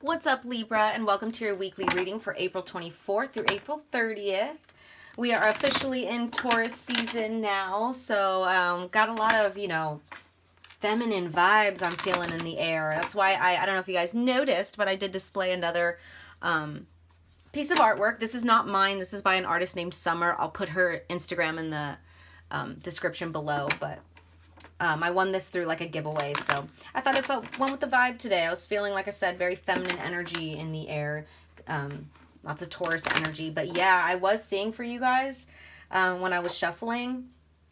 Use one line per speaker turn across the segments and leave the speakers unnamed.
What's up, Libra, and welcome to your weekly reading for April 24th through April 30th. We are officially in Taurus season now, so got a lot of, feminine vibes I'm feeling in the air. That's why I don't know if you guys noticed, but I did display another piece of artwork. This is not mine. This is by an artist named Summer. I'll put her Instagram in the description below, but I won this through like a giveaway, so I thought it went with the vibe today. I was feeling, like I said, very feminine energy in the air, lots of Taurus energy. But yeah, I was seeing for you guys when I was shuffling.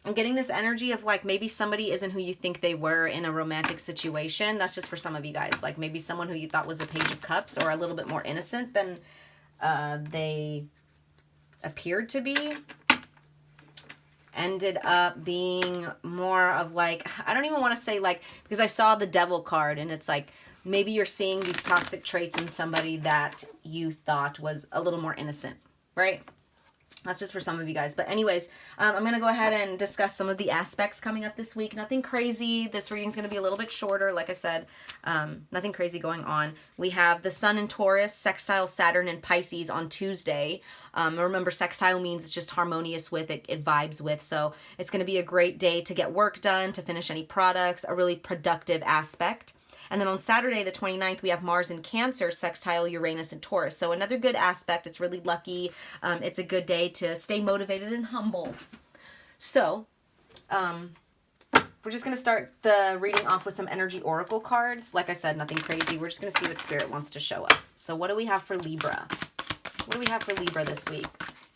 I'm getting this energy of like maybe somebody isn't who you think they were in a romantic situation. That's just for some of you guys. Like maybe someone who you thought was the Page of Cups or a little bit more innocent than they appeared to be, ended up being more of like, I don't even want to say like, because I saw the Devil card and it's like, maybe you're seeing these toxic traits in somebody that you thought was a little more innocent, right? That's just for some of you guys. But anyways, I'm going to go ahead and discuss some of the aspects coming up this week. Nothing crazy. This reading's going to be a little bit shorter. Like I said, nothing crazy going on. We have the Sun in Taurus, sextile Saturn in Pisces on Tuesday. Remember, sextile means it's just harmonious with, it vibes with. So it's going to be a great day to get work done, to finish any products, a really productive aspect. And then on Saturday, the 29th, we have Mars in Cancer, sextile Uranus in Taurus. So another good aspect. It's really lucky. It's a good day to stay motivated and humble. So we're just going to start the reading off with some energy oracle cards. Like I said, nothing crazy. We're just going to see what Spirit wants to show us. So what do we have for Libra? What do we have for Libra this week?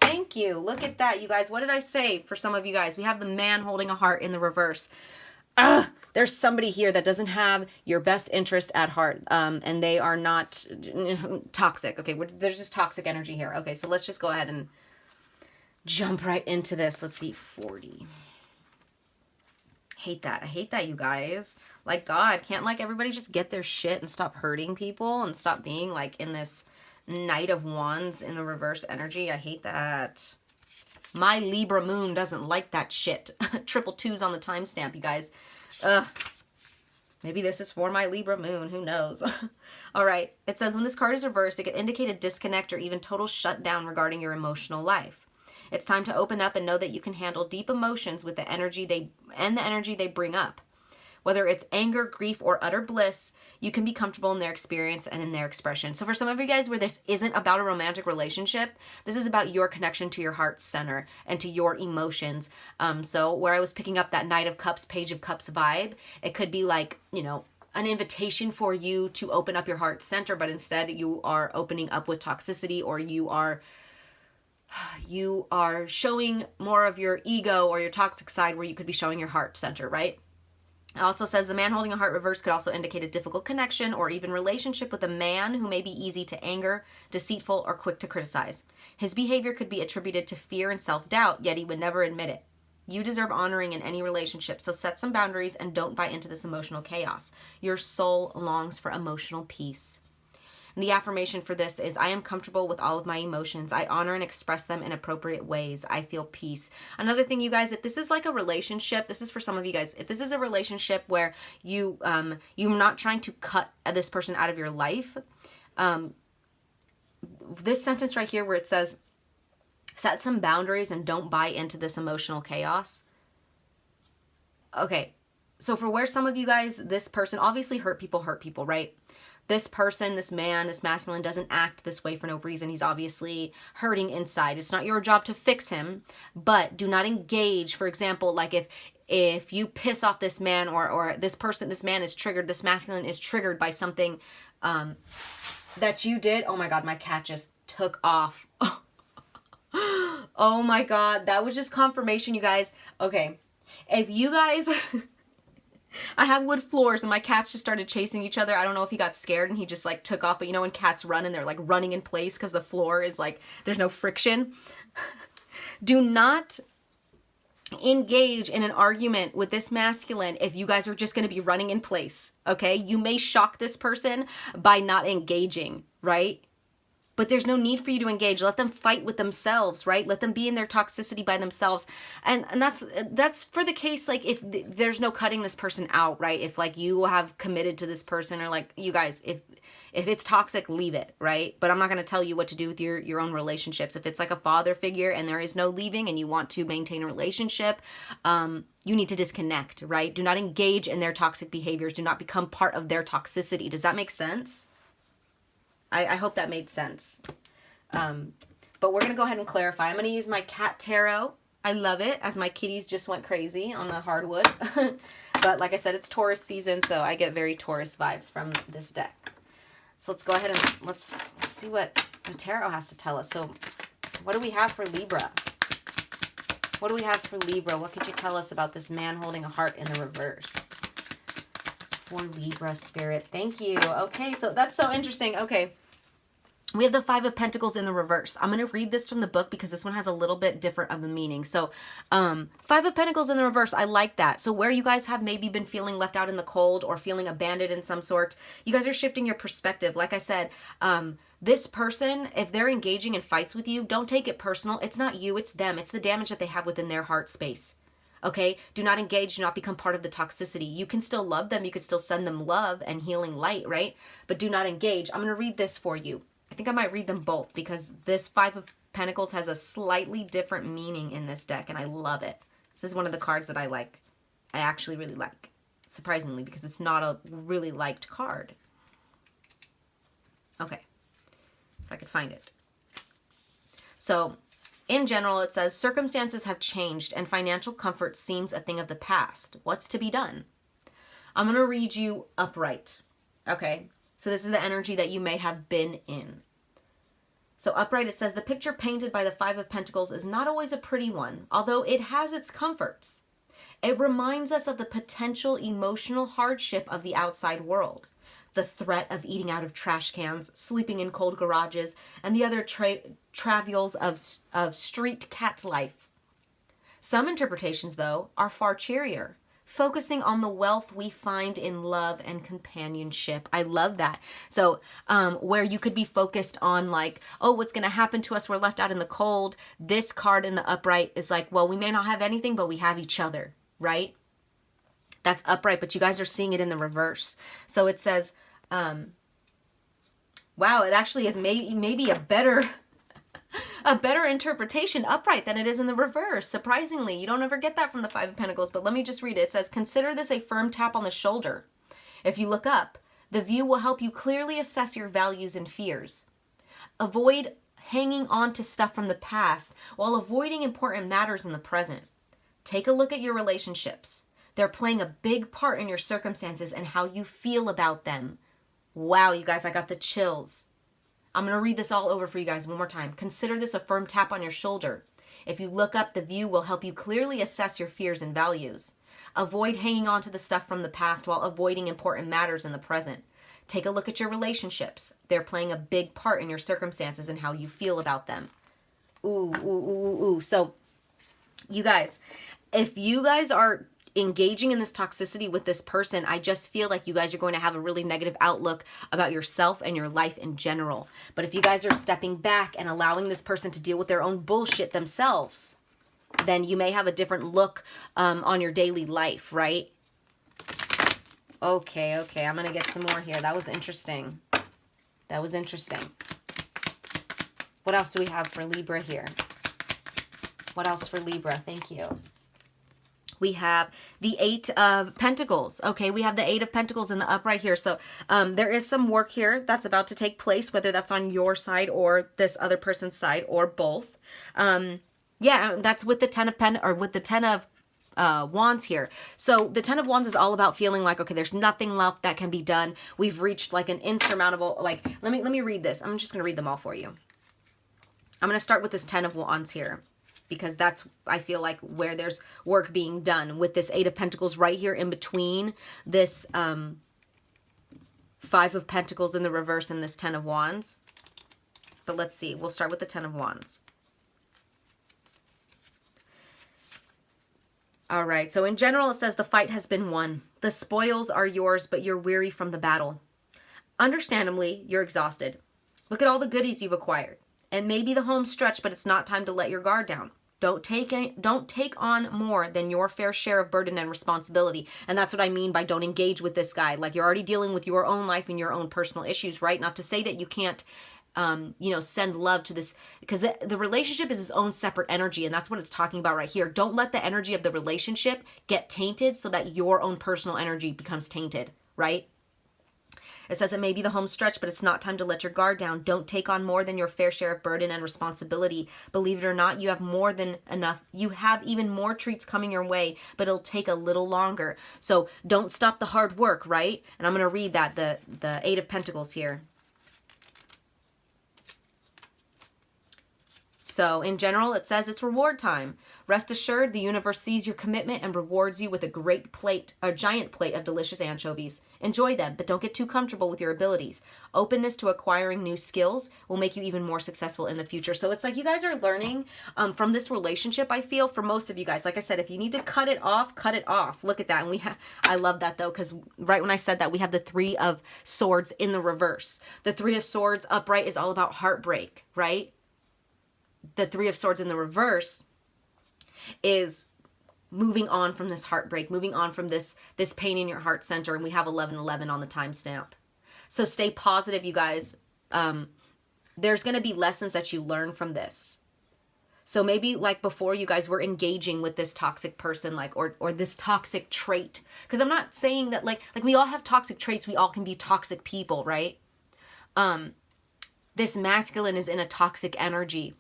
Thank you. Look at that, you guys. What did I say for some of you guys? We have the Man holding a heart in the reverse. There's somebody here that doesn't have your best interest at heart, and they are not toxic. Okay, there's just toxic energy here. Okay, so let's just go ahead and jump right into this. Let's see, 40. Hate that. I hate that, you guys. Like, God, can't like everybody just get their shit and stop hurting people and stop being like in this Knight of Wands in the reverse energy? I hate that. My Libra moon doesn't like that shit. Triple twos on the timestamp, you guys. Ugh. Maybe this is for my Libra moon. Who knows? All right. It says, when this card is reversed, it can indicate a disconnect or even total shutdown regarding your emotional life. It's time to open up and know that you can handle deep emotions with the energy they bring up. Whether it's anger, grief, or utter bliss, you can be comfortable in their experience and in their expression. So for some of you guys where this isn't about a romantic relationship, this is about your connection to your heart center and to your emotions. So where I was picking up that Knight of Cups, Page of Cups vibe, it could be like, an invitation for you to open up your heart center, but instead you are opening up with toxicity, or you are showing more of your ego or your toxic side where you could be showing your heart center, right? It also says the Man holding a heart reverse could also indicate a difficult connection or even relationship with a man who may be easy to anger, deceitful, or quick to criticize. His behavior could be attributed to fear and self-doubt, yet he would never admit it. You deserve honoring in any relationship, so set some boundaries and don't buy into this emotional chaos. Your soul longs for emotional peace. And the affirmation for this is, I am comfortable with all of my emotions. I honor and express them in appropriate ways. I feel peace. Another thing, you guys, if this is like a relationship, this is for some of you guys, if this is a relationship where you're not trying to cut this person out of your life, this sentence right here where it says, set some boundaries and don't buy into this emotional chaos. Okay, so for where some of you guys, this person, obviously hurt people, right? This person, this man, this masculine doesn't act this way for no reason. He's obviously hurting inside. It's not your job to fix him, but do not engage. For example, like if you piss off this man or this person, this man is triggered, this masculine is triggered by something that you did. Oh my God, my cat just took off. Oh my God, that was just confirmation, you guys. Okay, if you guys... I have wood floors and my cats just started chasing each other. I don't know if he got scared and he just like took off, but when cats run and they're like running in place because the floor is like, there's no friction. Do not engage in an argument with this masculine if you guys are just going to be running in place, okay? You may shock this person by not engaging, right? But there's no need for you to engage. Let them fight with themselves, right? Let them be in their toxicity by themselves. And that's for the case, like, if there's no cutting this person out, right? If, like, you have committed to this person, or, like, you guys, If it's toxic, leave it, right? But I'm not going to tell you what to do with your own relationships. If it's like a father figure and there is no leaving and you want to maintain a relationship, you need to disconnect, right? Do not engage in their toxic behaviors. Do not become part of their toxicity. Does that make sense? I hope that made sense. But we're going to go ahead and clarify. I'm going to use my cat tarot. I love it, as my kitties just went crazy on the hardwood. But like I said, it's Taurus season, so I get very Taurus vibes from this deck. So let's go ahead and let's see what the tarot has to tell us. So what do we have for Libra? What do we have for Libra? What could you tell us about this man holding a heart in the reverse? For Libra, Spirit. Thank you. Okay, so that's so interesting. Okay. We have the Five of Pentacles in the reverse. I'm going to read this from the book because this one has a little bit different of a meaning. So, Five of Pentacles in the reverse. I like that. So where you guys have maybe been feeling left out in the cold or feeling abandoned in some sort, you guys are shifting your perspective. Like I said, this person, if they're engaging in fights with you, don't take it personal. It's not you, it's them. It's the damage that they have within their heart space. Okay? Do not engage, do not become part of the toxicity. You can still love them. You can still send them love and healing light, right? But do not engage. I'm going to read this for you. I think I might read them both because this Five of Pentacles has a slightly different meaning in this deck, and I love it. This is one of the cards that I like. I actually really like, surprisingly, because it's not a really liked card. Okay, if I could find it. So, in general, it says, circumstances have changed and financial comfort seems a thing of the past. What's to be done? I'm going to read you upright, okay? So this is the energy that you may have been in. So upright, it says, the picture painted by the Five of Pentacles is not always a pretty one, although it has its comforts. It reminds us of the potential emotional hardship of the outside world, the threat of eating out of trash cans, sleeping in cold garages, and the other travails of street cat life. Some interpretations, though, are far cheerier, focusing on the wealth we find in love and companionship. I love that. So where you could be focused on like, oh, what's going to happen to us? We're left out in the cold. This card in the upright is like, well, we may not have anything, but we have each other, right? That's upright, but you guys are seeing it in the reverse. So it says, wow, it actually is maybe a better interpretation upright than it is in the reverse. Surprisingly, you don't ever get that from the Five of Pentacles, but let me just read it. It says, consider this a firm tap on the shoulder. If you look up, the view will help you clearly assess your values and fears. Avoid hanging on to stuff from the past while avoiding important matters in the present. Take a look at your relationships. They're playing a big part in your circumstances and how you feel about them. Wow, you guys, I got the chills. I'm going to read this all over for you guys one more time. Consider this a firm tap on your shoulder. If you look up, the view will help you clearly assess your fears and values. Avoid hanging on to the stuff from the past while avoiding important matters in the present. Take a look at your relationships. They're playing a big part in your circumstances and how you feel about them. Ooh, ooh, ooh, ooh, ooh. So, you guys, if you guys are engaging in this toxicity with this person, I just feel like you guys are going to have a really negative outlook about yourself and your life in general. But if you guys are stepping back and allowing this person to deal with their own bullshit themselves, then you may have a different look on your daily life, right? Okay, I'm going to get some more here. That was interesting. That was interesting. What else do we have for Libra here? What else for Libra? Thank you. We have the Eight of Pentacles. Okay, we have the Eight of Pentacles in the upright here. So there is some work here that's about to take place, whether that's on your side or this other person's side or both. Yeah, that's with the with the Ten of Wands here. So the Ten of Wands is all about feeling like, okay, there's nothing left that can be done. We've reached like an insurmountable, like, let me read this. I'm just going to read them all for you. I'm going to start with this Ten of Wands here, because that's, I feel like, where there's work being done with this Eight of Pentacles right here in between this Five of Pentacles in the reverse and this Ten of Wands. But let's see. We'll start with the Ten of Wands. All right. So in general, it says the fight has been won. The spoils are yours, but you're weary from the battle. Understandably, you're exhausted. Look at all the goodies you've acquired. And maybe the home stretch, but it's not time to let your guard down. Don't take on more than your fair share of burden and responsibility. And that's what I mean by don't engage with this guy. Like, you're already dealing with your own life and your own personal issues, right? Not to say that you can't, send love to this, because the relationship is its own separate energy. And that's what it's talking about right here. Don't let the energy of the relationship get tainted so that your own personal energy becomes tainted, right? It says it may be the home stretch, but it's not time to let your guard down. Don't take on more than your fair share of burden and responsibility. Believe it or not, you have more than enough. You have even more treats coming your way, but it'll take a little longer. So don't stop the hard work, right? And I'm going to read that, the Eight of Pentacles here. So in general, it says it's reward time. Rest assured, the universe sees your commitment and rewards you with a giant plate of delicious anchovies. Enjoy them, but don't get too comfortable with your abilities. Openness to acquiring new skills will make you even more successful in the future. So it's like you guys are learning from this relationship, I feel, for most of you guys. Like I said, if you need to cut it off, cut it off. Look at that. And I love that though, because right when I said that, we have the Three of Swords in the reverse. The Three of Swords upright is all about heartbreak, right? The Three of Swords in the reverse is moving on from this heartbreak, moving on from this pain in your heart center. And we have 1111 on the timestamp. So stay positive, you guys. There's going to be lessons that you learn from this. So maybe like before, you guys were engaging with this toxic person, like, or this toxic trait. Because I'm not saying that like we all have toxic traits. We all can be toxic people, right? This masculine is in a toxic energy.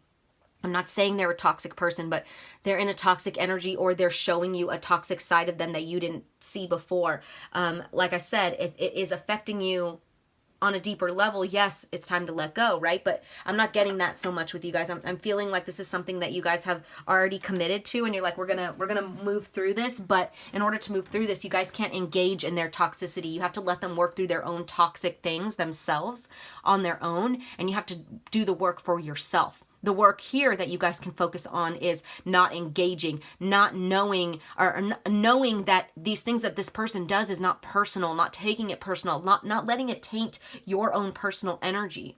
I'm not saying they're a toxic person, but they're in a toxic energy, or they're showing you a toxic side of them that you didn't see before. Like I said, if it is affecting you on a deeper level, yes, it's time to let go, right? But I'm not getting that so much with you guys. I'm feeling like this is something that you guys have already committed to, and you're like, we're gonna move through this. But in order to move through this, you guys can't engage in their toxicity. You have to let them work through their own toxic things themselves on their own, and you have to do the work for yourself. The work here that you guys can focus on is not engaging, not knowing, or knowing that these things that this person does is not personal, not taking it personal, not letting it taint your own personal energy.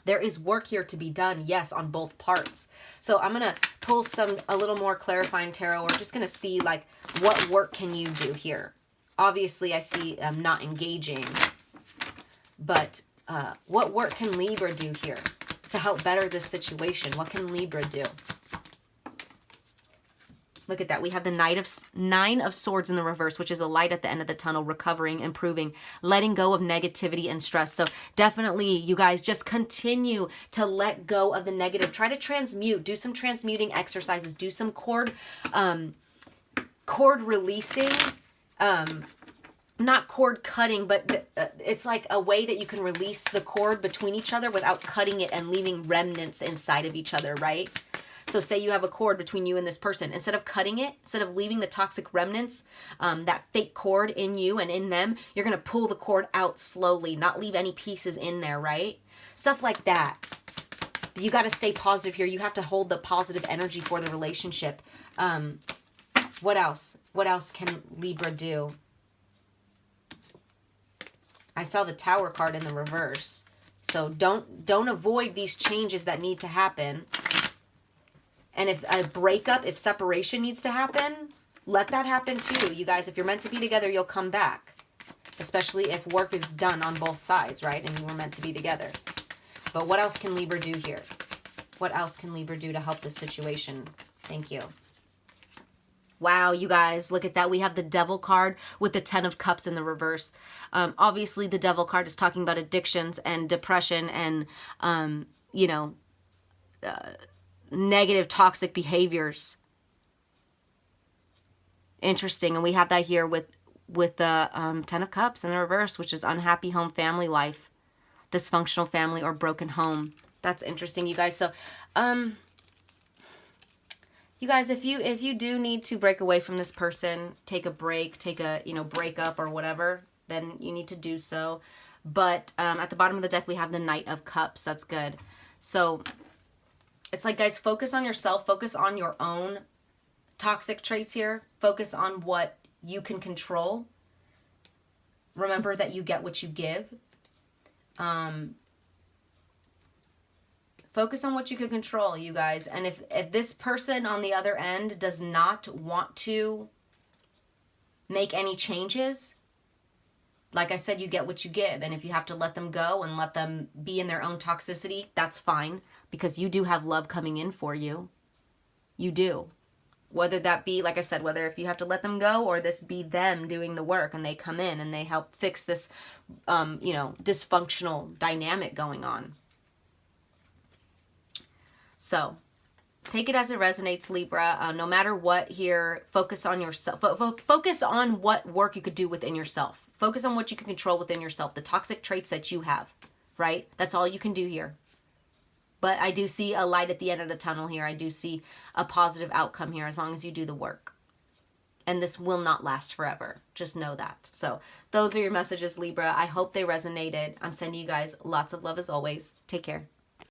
There is work here to be done, yes, on both parts. So I'm going to pull a little more clarifying tarot. We're just going to see like what work can you do here. Obviously, I see not engaging, but what work can Libra do here to help better this situation? What can Libra do? Look at that. We have the Nine of Swords in the reverse, which is a light at the end of the tunnel, recovering, improving, letting go of negativity and stress. So definitely, you guys, just continue to let go of the negative. Try to transmute. Do some transmuting exercises. Do some cord releasing. Not cord cutting, but it's like a way that you can release the cord between each other without cutting it and leaving remnants inside of each other, right? So say you have a cord between you and this person. Instead of cutting it, instead of leaving the toxic remnants, that fake cord in you and in them, you're going to pull the cord out slowly, not leave any pieces in there, right? Stuff like that. You got to stay positive here. You have to hold the positive energy for the relationship. What else? What else can Libra do? I saw the Tower card in the reverse. So don't avoid these changes that need to happen. And if a breakup, if separation needs to happen, let that happen too. You guys, if you're meant to be together, you'll come back. Especially if work is done on both sides, right? And you were meant to be together. But what else can Libra do here? What else can Libra do to help this situation? Thank you. Wow, you guys, look at that. We have the Devil card with the 10 of Cups in the reverse. Obviously, the Devil card is talking about addictions and depression and, negative, toxic behaviors. Interesting. And we have that here with the 10 of Cups in the reverse, which is unhappy home family life, dysfunctional family, or broken home. That's interesting, you guys. So, you guys, if you do need to break away from this person, take a break, take a, break up or whatever, then you need to do so. But at the bottom of the deck, we have the Knight of Cups. That's good. So it's like, guys, focus on yourself. Focus on your own toxic traits here. Focus on what you can control. Remember that you get what you give. Focus on what you can control, you guys. And if this person on the other end does not want to make any changes, like I said, you get what you give. And if you have to let them go and let them be in their own toxicity, that's fine. Because you do have love coming in for you. You do. Whether that be, like I said, whether if you have to let them go or this be them doing the work and they come in and they help fix this, dysfunctional dynamic going on. So, take it as it resonates, Libra. No matter what here, focus on yourself. Focus on what work you could do within yourself. Focus on what you can control within yourself. The toxic traits that you have, right? That's all you can do here. But I do see a light at the end of the tunnel here. I do see a positive outcome here as long as you do the work. And this will not last forever. Just know that. So those are your messages, Libra. I hope they resonated. I'm sending you guys lots of love as always. Take care.